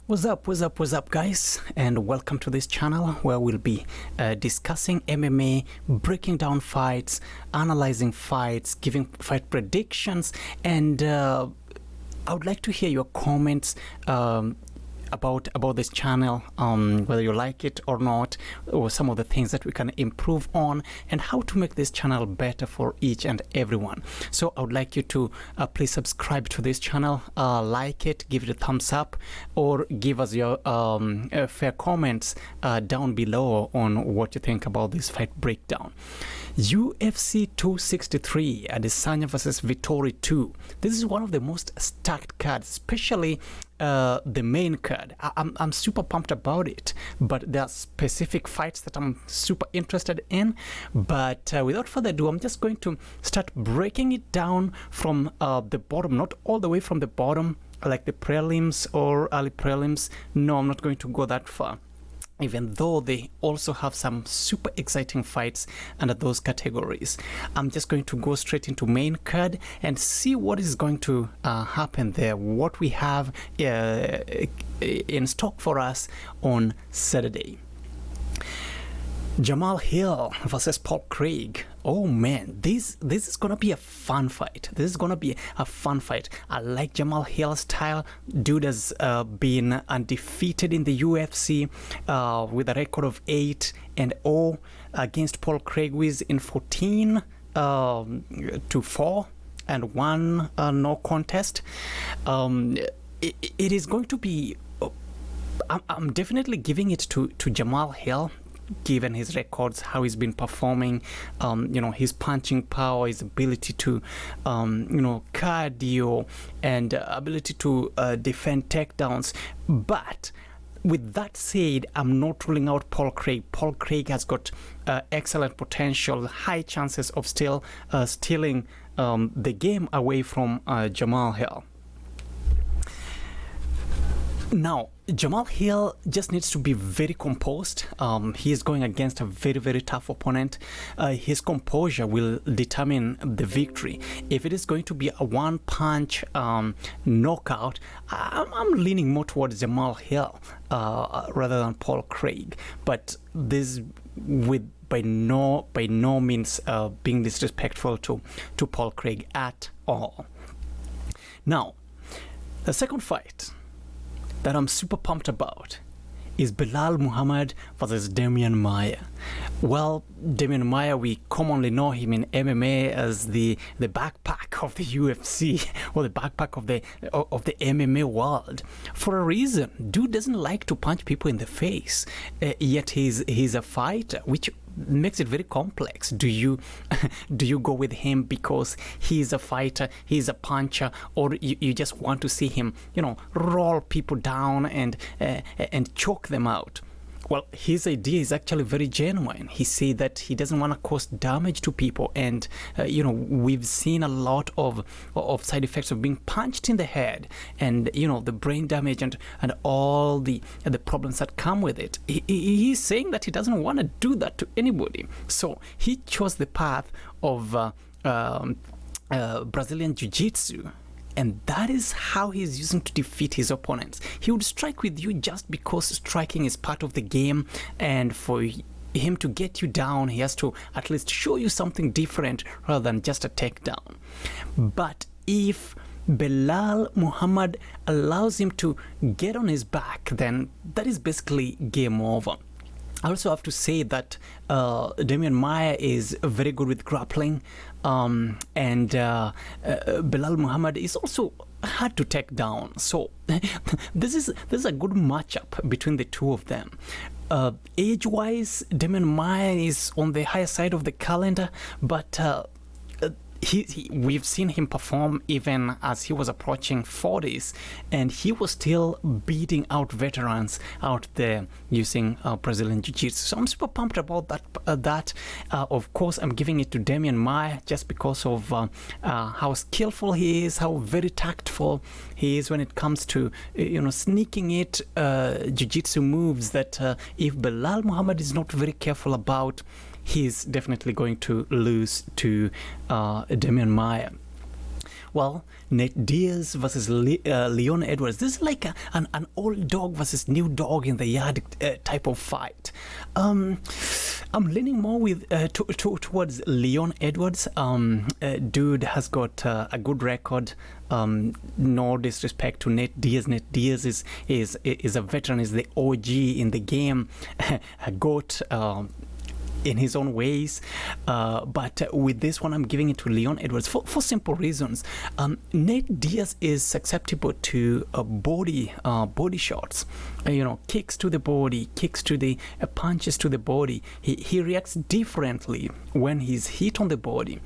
What's up, guys? And welcome to this channel where we'll be discussing MMA, breaking down fights, analyzing fights, giving fight predictions, and I would like to hear your comments about this channel, whether you like it or not, or some of the things that we can improve on, and how to make this channel better for each and everyone. So I would like you to please subscribe to this channel, like it, give it a thumbs up, or give us your fair comments down below on what you think about this fight breakdown. UFC 263, Adesanya versus Vettori 2. This is one of the most stacked cards, especially the main card. I'm super pumped about it, but there are specific fights that I'm super interested in. But without further ado, I'm just going to start breaking it down from the bottom, not all the way from the bottom like the prelims or early prelims. No, I'm not going to go that far, even though they also have some super exciting fights under those categories. I'm just going to go straight into main card and see what is going to happen there, what we have in stock for us on Saturday. Jamal Hill versus Paul Craig. Oh man, this is gonna be a fun fight. This is gonna be a fun fight. I like Jamal Hill's style. Dude has been undefeated in the UFC with a record of 8-0 against Paul Craig, who is in 14 to 4 and 1 no contest. It is going to be. I'm definitely giving it to Jamal Hill, given his records, how he's been performing, his punching power, his ability to, cardio, and ability to defend takedowns. But with that said, I'm not ruling out Paul Craig. Paul Craig has got excellent potential, high chances of still stealing the game away from Jamal Hill. Now, Jamal Hill just needs to be very composed. He is going against a very, very tough opponent. His composure will determine the victory. If it is going to be a one-punch knockout, I'm leaning more towards Jamal Hill rather than Paul Craig. But this with by no means being disrespectful to Paul Craig at all. Now, the second fight that I'm super pumped about is Belal Muhammad versus Demian Maia. Well, Demian Maia, we commonly know him in MMA as the backpack of the UFC or the backpack of the MMA world. For a reason, dude doesn't like to punch people in the face, yet he's a fighter, which makes it very complex. Do you go with him because he's a fighter, he's a puncher, or you just want to see him, roll people down and choke them out? Well, his idea is actually very genuine. He said that he doesn't want to cause damage to people, and we've seen a lot of side effects of being punched in the head, and the brain damage and all the problems that come with it. He's saying that he doesn't want to do that to anybody, so he chose the path of Brazilian Jiu-Jitsu. And that is how he's using to defeat his opponents. He would strike with you just because striking is part of the game, and for him to get you down, he has to at least show you something different rather than just a takedown. But if Belal Muhammad allows him to get on his back, then that is basically game over. I also have to say that Demian Maia is very good with grappling, and Belal Muhammad is also hard to take down. So this is a good matchup between the two of them. Age-wise, Demian Maia is on the higher side of the calendar, but we've seen him perform even as he was approaching 40s, and he was still beating out veterans out there using Brazilian Jiu-Jitsu. So I'm super pumped about that. Of course, I'm giving it to Demian Maia just because of how skillful he is, how very tactful he is when it comes to sneaking it Jiu-Jitsu moves that if Belal Muhammad is not very careful about, he's definitely going to lose to Demian Maia. Well, Nate Diaz versus Leon Edwards. This is like an old dog versus new dog in the yard type of fight. I'm leaning more with towards Leon Edwards. Dude has got a good record. No disrespect to Nate Diaz. Nate Diaz is a veteran, is the OG in the game, a goat. In his own ways, but with this one I'm giving it to Leon Edwards for simple reasons. Nate Diaz is susceptible to body shots, kicks to the body, kicks to the punches to the body. He reacts differently when he's hit on the body.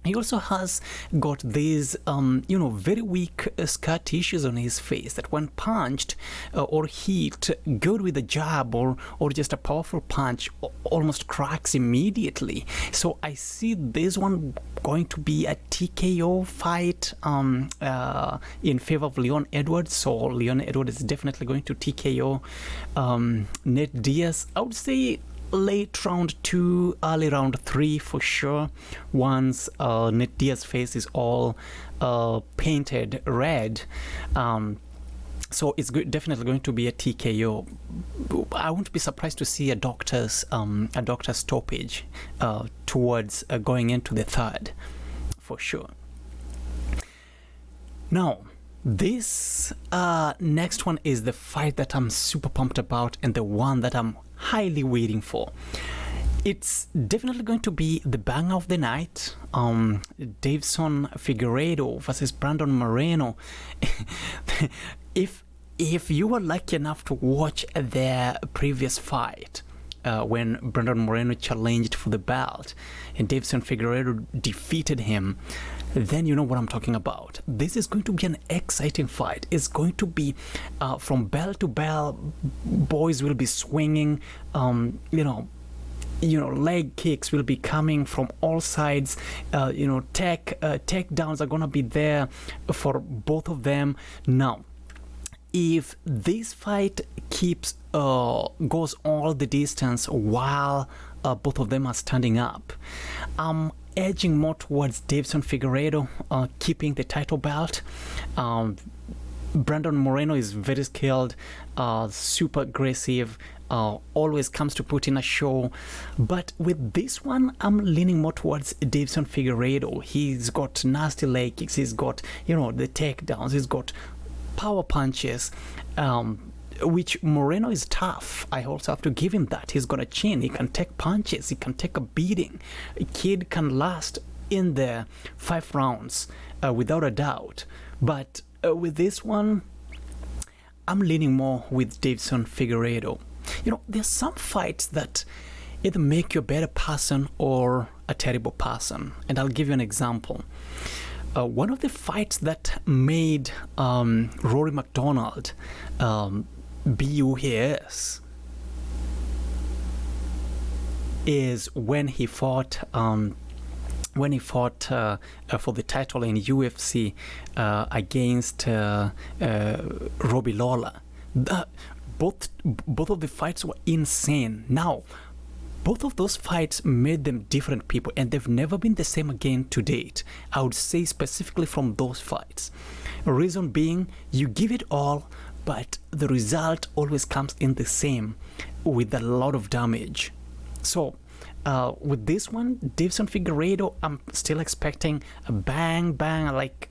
He also has got these, very weak scar tissues on his face that when punched or hit, good with a jab or just a powerful punch, almost cracks immediately. So I see this one going to be a TKO fight in favor of Leon Edwards. So Leon Edwards is definitely going to TKO Nate Diaz. I would say late round 2, early round 3 for sure, once Nate Diaz's face is all painted red. So it's definitely going to be a TKO. I won't be surprised to see a doctor's stoppage towards going into the third for sure. Now, this next one is the fight that I'm super pumped about and the one that I'm highly waiting for. It's definitely going to be the bang of the night. Davison Figueiredo versus Brandon Moreno. If you were lucky enough to watch their previous fight, when Brandon Moreno challenged for the belt and Davison Figueiredo defeated him, then you know what I'm talking about. This is going to be an exciting fight. It's going to be from bell to bell. Boys will be swinging. Leg kicks will be coming from all sides. Takedowns are gonna be there for both of them. Now, if this fight goes all the distance while both of them are standing up, I'm edging more towards Davison Figueiredo keeping the title belt. Brandon Moreno is very skilled, super aggressive, always comes to put in a show. But with this one, I'm leaning more towards Davison Figueiredo. He's got nasty leg kicks, he's got, the takedowns, he's got power punches, which Moreno is tough. I also have to give him that. He's got a chin, he can take punches, he can take a beating. A kid can last in there 5 rounds without a doubt. But with this one, I'm leaning more with Davison Figueiredo. There's some fights that either make you a better person or a terrible person, and I'll give you an example. One of the fights that made Rory McDonald be who he is when he fought for the title in UFC against Robbie Lawler. Both of the fights were insane. Now, both of those fights made them different people, and they've never been the same again to date. I would say specifically from those fights. Reason being, you give it all, but the result always comes in the same, with a lot of damage. So, with this one, Davison Figueiredo, I'm still expecting a bang, like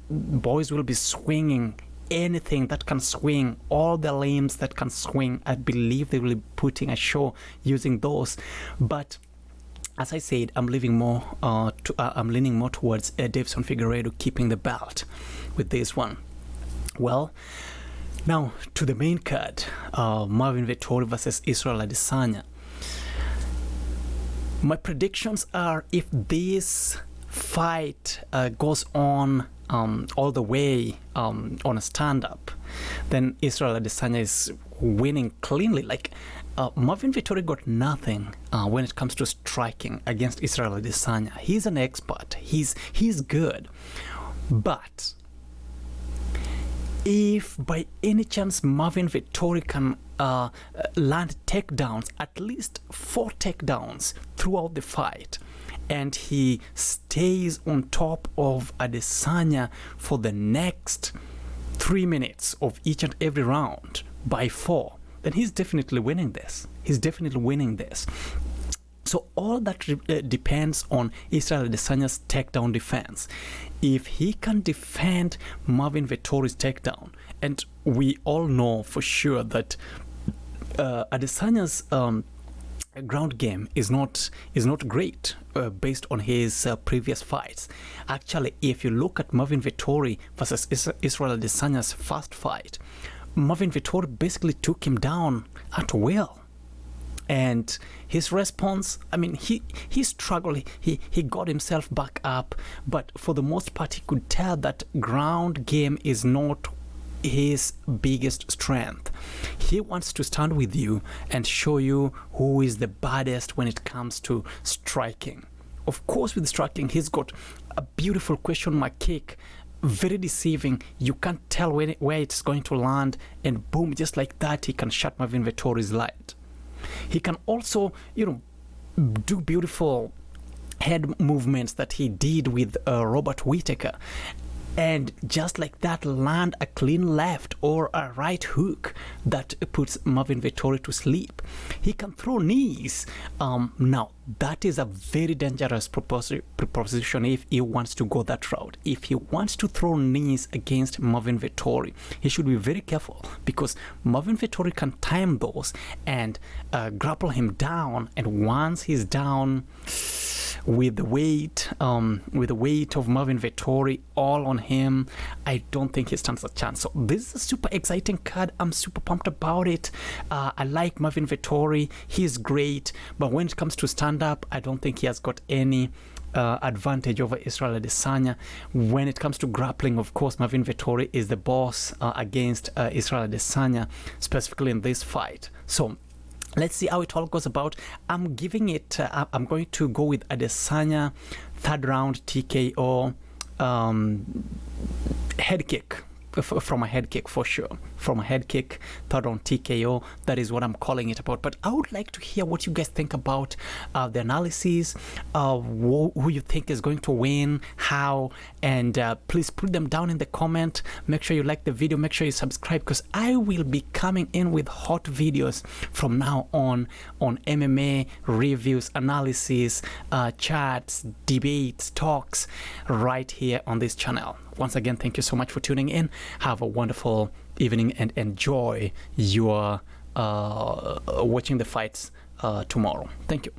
boys will be swinging anything that can swing, all the limbs that can swing. I believe they will be putting a show using those. But as I said, I'm leaning more towards Davison Figueiredo keeping the belt with this one. Well, now to the main card, Marvin Vettori versus Israel Adesanya. My predictions are, if this fight goes on all the way on a stand-up, then Israel Adesanya is winning cleanly. Marvin Vettori got nothing when it comes to striking against Israel Adesanya. He's an expert. He's good. But if by any chance Marvin Vettori can land takedowns, at least 4 takedowns throughout the fight, and he stays on top of Adesanya for the next 3 minutes of each and every round by 4, then he's definitely winning this. He's definitely winning this. So all that depends on Israel Adesanya's takedown defense. If he can defend Marvin Vettori's takedown, and we all know for sure that Adesanya's ground game is not great based on his previous fights. Actually, if you look at Marvin Vettori versus Israel Adesanya's first fight, Marvin Vettori basically took him down at will. And his response, I mean, he struggled, he got himself back up, but for the most part, he could tell that ground game is not his biggest strength. He wants to stand with you and show you who is the baddest when it comes to striking. Of course, with striking, he's got a beautiful question mark kick, very deceiving. You can't tell where it's going to land, and boom, just like that, he can shut Marvin Vettori's light. He can also, do beautiful head movements that he did with Robert Whittaker, and just like that, land a clean left or a right hook that puts Marvin Vettori to sleep. He can throw knees. Now, that is a very dangerous proposition if he wants to go that route. If he wants to throw knees against Marvin Vettori, he should be very careful, because Marvin Vettori can time those and grapple him down, and once he's down, with the weight of Marvin Vettori all on him, I don't think he stands a chance. So this is a super exciting card. I'm super pumped about it. I like Marvin Vettori. He's great, but when it comes to stand-up, I don't think he has got any advantage over Israel Adesanya. When it comes to grappling, of course, Marvin Vettori is the boss against Israel Adesanya, specifically in this fight. So let's see how it all goes about. I'm giving it, I'm going to go with Adesanya, 3rd round TKO, head kick. From a head kick, for sure. From a head kick, 3rd round TKO. That is what I'm calling it about. But I would like to hear what you guys think about the analysis, who you think is going to win, how, and please put them down in the comment. Make sure you like the video. Make sure you subscribe, because I will be coming in with hot videos from now on MMA reviews, analysis, chats, debates, talks, right here on this channel. Once again, thank you so much for tuning in. Have a wonderful evening and enjoy your watching the fights tomorrow. Thank you.